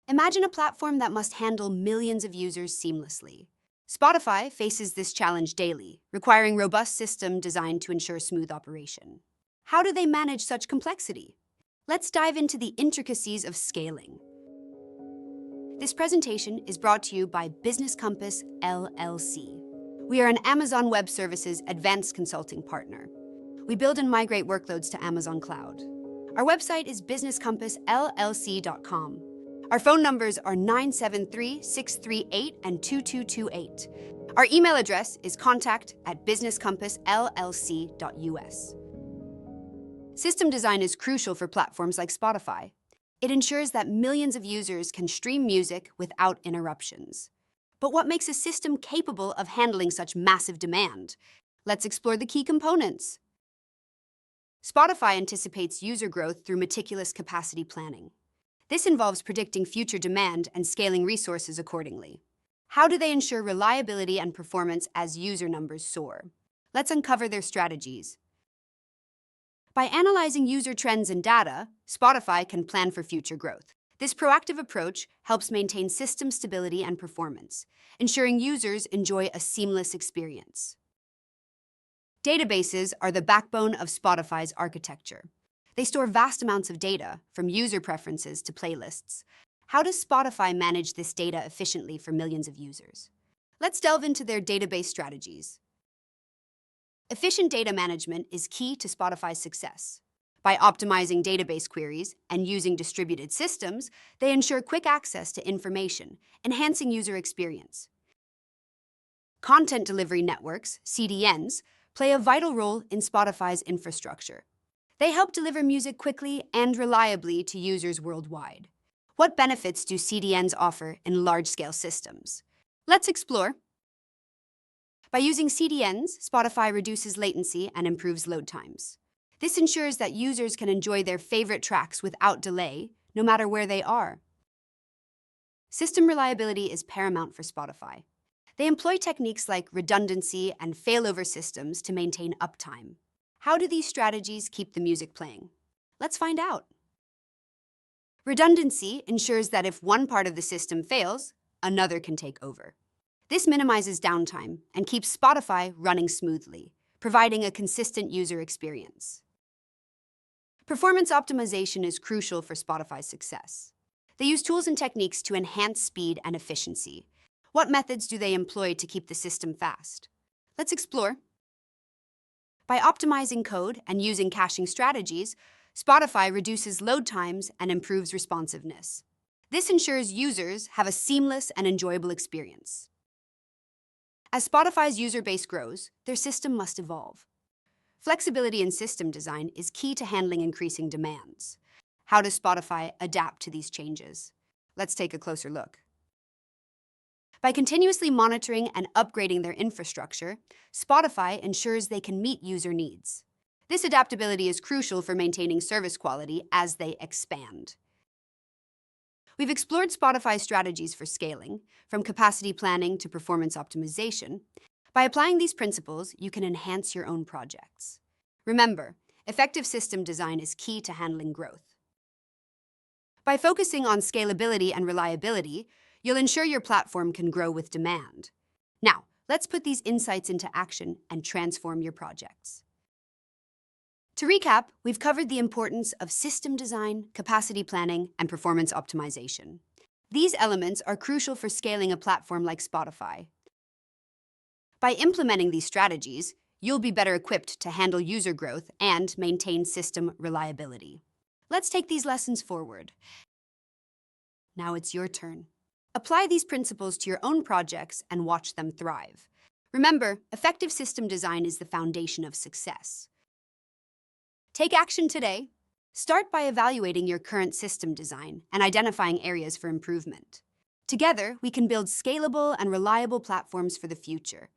Imagine a platform that must handle millions of users seamlessly. Spotify faces this challenge daily, requiring robust system designed to ensure smooth operation. How do they manage such complexity? Let's dive into the intricacies of scaling. This presentation is brought to you by Business Compass LLC. We are an Amazon Web Services advanced consulting partner. We build and migrate workloads to Amazon Cloud. Our website is businesscompassllc.com. Our phone numbers are 973-638 and 2228. Our email address is contact@businesscompassllc.us. System design is crucial for platforms like Spotify. It ensures that millions of users can stream music without interruptions. But what makes a system capable of handling such massive demand? Let's explore the key components. Spotify anticipates user growth through meticulous capacity planning. This involves predicting future demand and scaling resources accordingly. How do they ensure reliability and performance as user numbers soar? Let's uncover their strategies. By analyzing user trends and data, Spotify can plan for future growth. This proactive approach helps maintain system stability and performance, ensuring users enjoy a seamless experience. Databases are the backbone of Spotify's architecture. They store vast amounts of data, from user preferences to playlists. How does Spotify manage this data efficiently for millions of users? Let's delve into their database strategies. Efficient data management is key to Spotify's success. By optimizing database queries and using distributed systems, they ensure quick access to information, enhancing user experience. Content delivery networks, CDNs, play a vital role in Spotify's infrastructure. They help deliver music quickly and reliably to users worldwide. What benefits do CDNs offer in large-scale systems? Let's explore. By using CDNs, Spotify reduces latency and improves load times. This ensures that users can enjoy their favorite tracks without delay, no matter where they are. System reliability is paramount for Spotify. They employ techniques like redundancy and failover systems to maintain uptime. How do these strategies keep the music playing? Let's find out. Redundancy ensures that if one part of the system fails, another can take over. This minimizes downtime and keeps Spotify running smoothly, providing a consistent user experience. Performance optimization is crucial for Spotify's success. They use tools and techniques to enhance speed and efficiency. What methods do they employ to keep the system fast? Let's explore. By optimizing code and using caching strategies, Spotify reduces load times and improves responsiveness. This ensures users have a seamless and enjoyable experience. As Spotify's user base grows, their system must evolve. Flexibility in system design is key to handling increasing demands. How does Spotify adapt to these changes? Let's take a closer look. By continuously monitoring and upgrading their infrastructure, Spotify ensures they can meet user needs. This adaptability is crucial for maintaining service quality as they expand. We've explored Spotify's strategies for scaling, from capacity planning to performance optimization. By applying these principles, you can enhance your own projects. Remember, effective system design is key to handling growth. By focusing on scalability and reliability, you'll ensure your platform can grow with demand. Now, let's put these insights into action and transform your projects. To recap, we've covered the importance of system design, capacity planning, and performance optimization. These elements are crucial for scaling a platform like Spotify. By implementing these strategies, you'll be better equipped to handle user growth and maintain system reliability. Let's take these lessons forward. Now it's your turn. Apply these principles to your own projects and watch them thrive. Remember, effective system design is the foundation of success. Take action today. Start by evaluating your current system design and identifying areas for improvement. Together, we can build scalable and reliable platforms for the future.